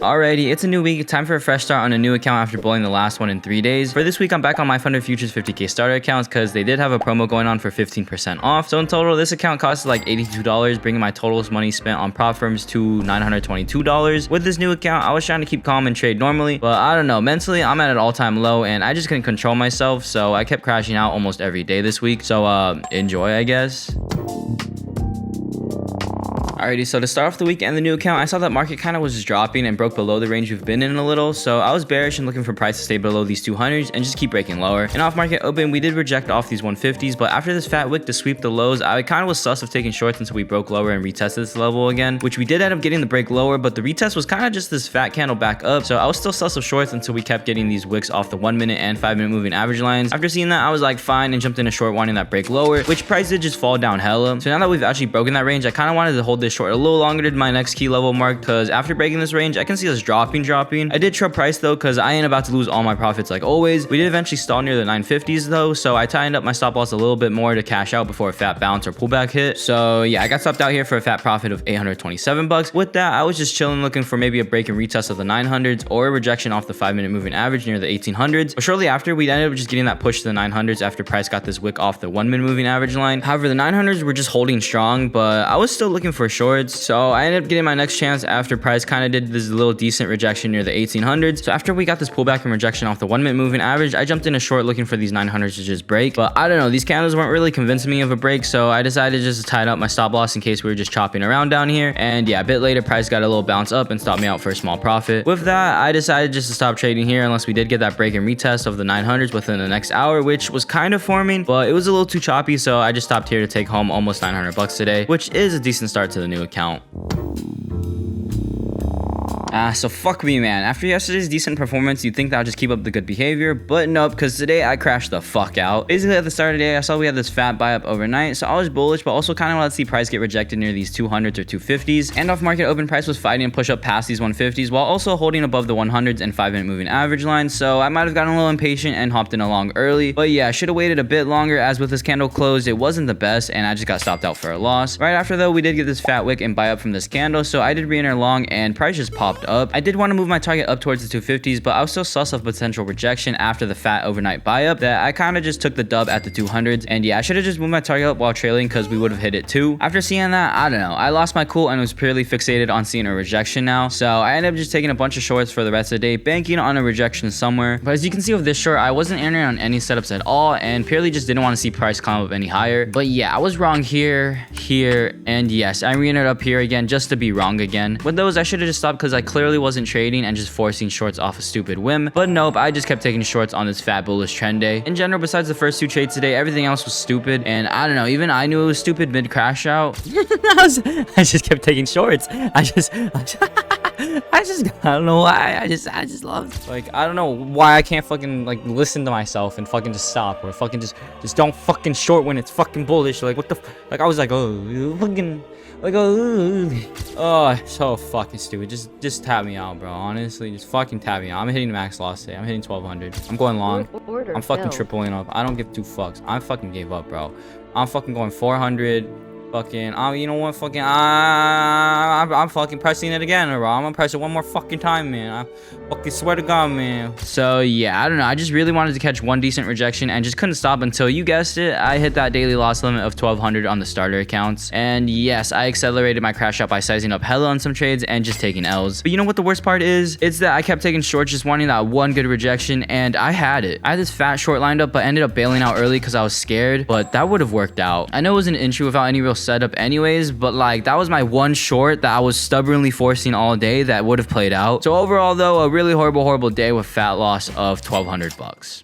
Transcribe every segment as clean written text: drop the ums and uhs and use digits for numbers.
Alrighty, it's a new week. Time for a fresh start on a new account after blowing the last one in 3 days. For this week, I'm back on MyFundedFutures 50k starter accounts because they did have a promo going on for 15% off. So in total, this account costs like $82, bringing my total money spent on prop firms to $922. With this new account, I was trying to keep calm and trade normally, but I don't know, mentally, I'm at an all-time low and I just couldn't control myself, so I kept crashing out almost every day this week. So enjoy, I guess. Alrighty, so to start off the week and the new account, I saw that market kind of was just dropping and broke below the range we've been in a little, so I was bearish and looking for price to stay below these 200s and just keep breaking lower. And off market open, we did reject off these 150s, but after this fat wick to sweep the lows, I kind of was sus of taking shorts until we broke lower and retested this level again, which we did end up getting the break lower, but the retest was kind of just this fat candle back up, so I was still sus of shorts until we kept getting these wicks off the 1 minute and 5 minute moving average lines. After seeing that, I was like fine and jumped in a short wanting that break lower, which price did just fall down hella. So now that we've actually broken that range, I kind of wanted to hold this short a little longer to my next key level mark, because after breaking this range, I can see us dropping. I did trip price though, because I ain't about to lose all my profits like always. We did eventually stall near the 950s though, so I tightened up my stop loss a little bit more to cash out before a fat bounce or pullback hit. So yeah, I got stopped out here for a fat profit of 827 bucks. With that, I was just chilling looking for maybe a break and retest of the 900s or a rejection off the 5 minute moving average near the 1800s. But shortly after, we ended up just getting that push to the 900s after price got this wick off the 1 minute moving average line. However, the 900s were just holding strong, but I was still looking for shorts, so I ended up getting my next chance after price kind of did this little decent rejection near the 1800s. So after we got this pullback and rejection off the 1 minute moving average, I jumped in a short looking for these 900s to just break, but I don't know, these candles weren't really convincing me of a break, so I decided just to tighten up my stop loss in case we were just chopping around down here. And yeah, a bit later, price got a little bounce up and stopped me out for a small profit. With that, I decided just to stop trading here unless we did get that break and retest of the 900s within the next hour, which was kind of forming, but it was a little too choppy, so I just stopped here to take home almost 900 bucks today, which is a decent start to the new account. So fuck me, man. After yesterday's decent performance, you'd think that I'll just keep up the good behavior, but nope, because today I crashed the fuck out. Basically, at the start of the day, I saw we had this fat buy up overnight, so I was bullish, but also kind of wanted to see price get rejected near these 200s or 250s. And off market open, price was fighting and push up past these 150s while also holding above the 100s and 5 minute moving average line, so I might have gotten a little impatient and hopped in along early. But yeah, I should have waited a bit longer, as with this candle closed, it wasn't the best, and I just got stopped out for a loss. Right after though, we did get this fat wick and buy up from this candle, so I did re-enter long and price just popped up. I did want to move my target up towards the 250s, but I was still sus of potential rejection after the fat overnight buy up that I kind of just took the dub at the 200s. And yeah, I should have just moved my target up while trailing because we would have hit it too. After seeing that, I don't know, I lost my cool and was purely fixated on seeing a rejection now, so I ended up just taking a bunch of shorts for the rest of the day, banking on a rejection somewhere. But as you can see with this short, I wasn't entering on any setups at all and purely just didn't want to see price climb up any higher. But yeah, I was wrong here, and yes, I re-entered up here again just to be wrong again. With those, I should have just stopped because I clearly wasn't trading and just forcing shorts off a stupid whim, but nope, I just kept taking shorts on this fat bullish trend day. In general, besides the first 2 trades today, everything else was stupid, and I don't know, even I knew it was stupid mid crash out. I just kept taking shorts. I don't know why. I just love, like, I don't know why I can't fucking like listen to myself and fucking just stop, or fucking just don't fucking short when it's fucking bullish. Like, what the like, I was like, oh, fucking like, oh, so fucking stupid. Just tap me out, bro. Honestly, just fucking tap me out. I'm hitting max loss today. I'm hitting 1200. I'm going long. I'm fucking tripling up. I don't give 2 fucks. I fucking gave up, bro. I'm fucking going 400. Fucking, you know what, fucking, I'm fucking pressing it again, bro. I'm gonna press it one more fucking time, man. I fucking swear to God, man. So yeah, I don't know, I just really wanted to catch one decent rejection and just couldn't stop until, you guessed it, I hit that daily loss limit of 1200 on the starter accounts. And yes, I accelerated my crash out by sizing up hella on some trades and just taking L's. But you know what the worst part is? It's that I kept taking shorts just wanting that one good rejection, and I had it. I had this fat short lined up, but ended up bailing out early because I was scared, but that would have worked out. I know it was an entry without any real setup anyways, but like, that was my one short that I was stubbornly forcing all day that would have played out. So overall though, a really horrible day with fat loss of 1200 bucks.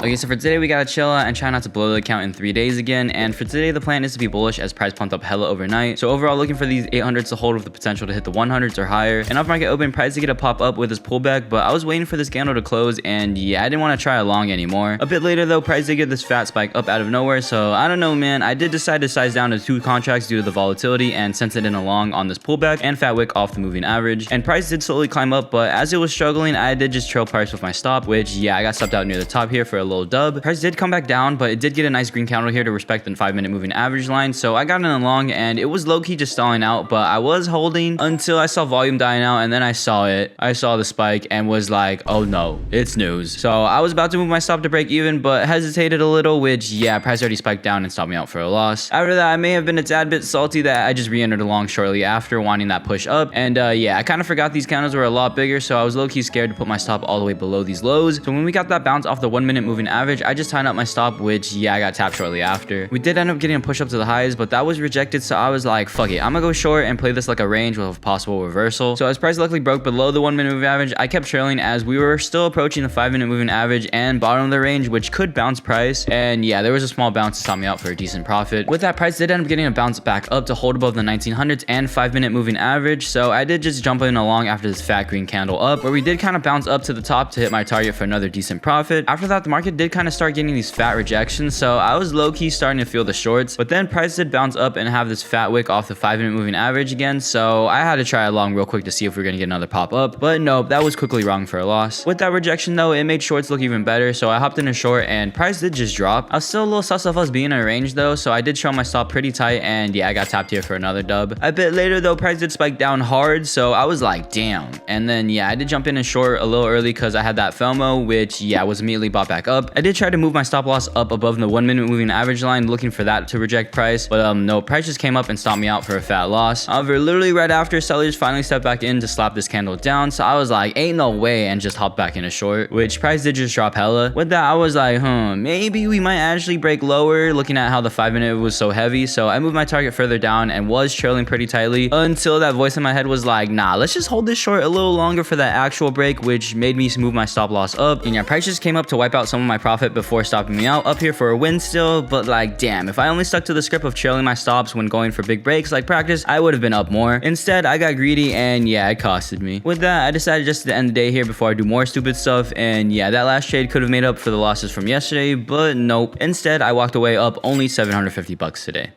Okay, so for today, we gotta chill out and try not to blow the account in 3 days again. And for today, the plan is to be bullish as price pumped up hella overnight. So overall, looking for these 800s to hold with the potential to hit the 100s or higher. And off market open, price to get a pop up with this pullback, but I was waiting for this candle to close, and yeah, I didn't want to try along anymore. A bit later though, price did get this fat spike up out of nowhere, so I don't know, man. I did decide to size down to 2 contracts due to the volatility and sense it in along on this pullback and fat wick off the moving average. And price did slowly climb up, but as it was struggling, I did just trail price with my stop, which yeah, I got stopped out near the top here for a little dub. Price did come back down, but it did get a nice green candle here to respect the 5-minute moving average line. So I got in a long, and it was low-key just stalling out, but I was holding until I saw volume dying out, and then I saw it. I saw the spike and was like, oh no, it's news. So I was about to move my stop to break even, but hesitated a little, which, yeah, price already spiked down and stopped me out for a loss. After that, I may have been a tad bit salty that I just re-entered along shortly after, wanting that push up. And yeah, I kind of forgot these candles were a lot bigger, so I was low-key scared to put my stop all the way below these lows. So when we got that bounce off the 1-minute moving average, I just tied up my stop, which, yeah, I got tapped shortly after. We did end up getting a push up to the highs, but that was rejected, so I was like, fuck it, I'm gonna go short and play this like a range with a possible reversal. So as price luckily broke below the 1-minute moving average, I kept trailing as we were still approaching the 5-minute moving average and bottom of the range, which could bounce price. And yeah, there was a small bounce to stop me out for a decent profit. With that, price did end up getting a bounce back up to hold above the 1900s and 5-minute moving average. So I did just jump in along after this fat green candle up, where we did kind of bounce up to the top to hit my target for another decent profit. After that, the market did kind of start getting these fat rejections, so I was low-key starting to feel the shorts, but then price did bounce up and have this fat wick off the 5-minute moving average again, so I had to try along real quick to see if we were gonna get another pop up, but nope, that was quickly wrong for a loss. With that rejection though, it made shorts look even better, so I hopped in a short and price did just drop. I was still a little sus of us being in a range though, so I did show my stop pretty tight, and yeah, I got tapped here for another dub. A bit later though, price did spike down hard, so I was like, damn. And then yeah, I did jump in a short a little early because I had that FOMO, which yeah, was immediately bought back up. I did try to move my stop loss up above the 1-minute moving average line, looking for that to reject price, but no, price just came up and stopped me out for a fat loss. However, literally right after, sellers finally stepped back in to slap this candle down, so I was like, ain't no way, and just hopped back in a short, which price did just drop hella. With that, I was like, maybe we might actually break lower, looking at how the 5-minute was so heavy. So I moved my target further down and was trailing pretty tightly until that voice in my head was like, nah, let's just hold this short a little longer for that actual break, which made me move my stop loss up. And yeah, price just came up to wipe out some of my profit before stopping me out up here for a win still, but like, damn, if I only stuck to the script of trailing my stops when going for big breaks like practice, I would have been up more. Instead, I got greedy, and yeah, it costed me. With that, I decided just to end the day here before I do more stupid stuff, and yeah, that last trade could have made up for the losses from yesterday, but nope. Instead, I walked away up only $750 today.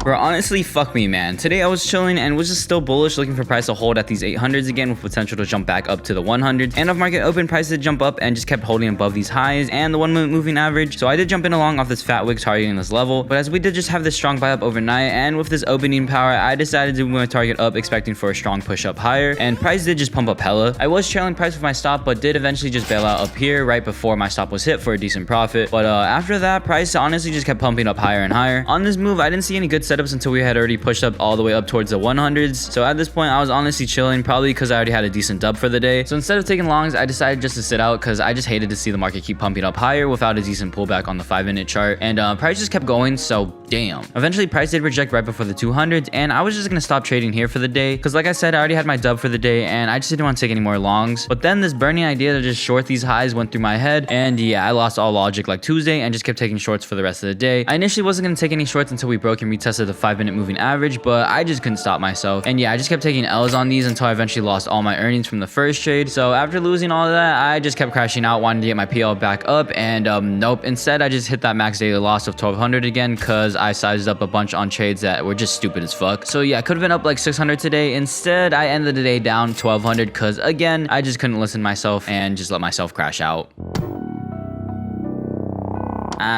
Bro, honestly, fuck me, man. Today I was chilling and was just still bullish, looking for price to hold at these 800s again with potential to jump back up to the 100s. And off market open, price did jump up and just kept holding above these highs and the 1-minute moving average. So I did jump in along off this fat wick targeting this level. But as we did just have this strong buy up overnight, and with this opening power, I decided to move my target up, expecting for a strong push up higher. And price did just pump up hella. I was trailing price with my stop, but did eventually just bail out up here right before my stop was hit for a decent profit. But after that, price honestly just kept pumping up higher and higher. On this move, I didn't see any good setups until we had already pushed up all the way up towards the 100s. So at this point, I was honestly chilling, probably because I already had a decent dub for the day. So instead of taking longs, I decided just to sit out because I just hated to see the market keep pumping up higher without a decent pullback on the 5-minute chart. And price just kept going, so damn. Eventually, price did reject right before the 200s, and I was just gonna stop trading here for the day because, like I said, I already had my dub for the day, and I just didn't want to take any more longs. But then this burning idea to just short these highs went through my head, and yeah, I lost all logic like Tuesday and just kept taking shorts for the rest of the day. I initially wasn't gonna take any shorts until we broke and retested the 5-minute moving average, but I just couldn't stop myself. And yeah, I just kept taking L's on these until I eventually lost all my earnings from the first trade. So after losing all of that, I just kept crashing out, wanting to get my PL back up, and nope. Instead, I just hit that max daily loss of 1200 again because I sized up a bunch on trades that were just stupid as fuck. So yeah, I could have been up like 600 today. Instead, I ended the day down 1200 because again, I just couldn't listen to myself and just let myself crash out.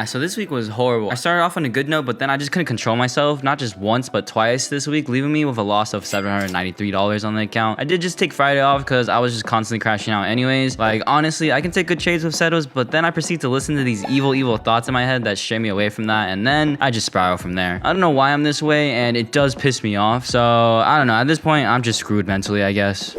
So this week was horrible. I started off on a good note, but then I just couldn't control myself, not just once, but twice this week, leaving me with a loss of $793 on the account. I did just take Friday off because I was just constantly crashing out anyways. Like, honestly, I can take good trades with settles, but then I proceed to listen to these evil thoughts in my head that stray me away from that, and then I just spiral from there. I don't know why I'm this way, and it does piss me off, so I don't know. At this point, I'm just screwed mentally, I guess.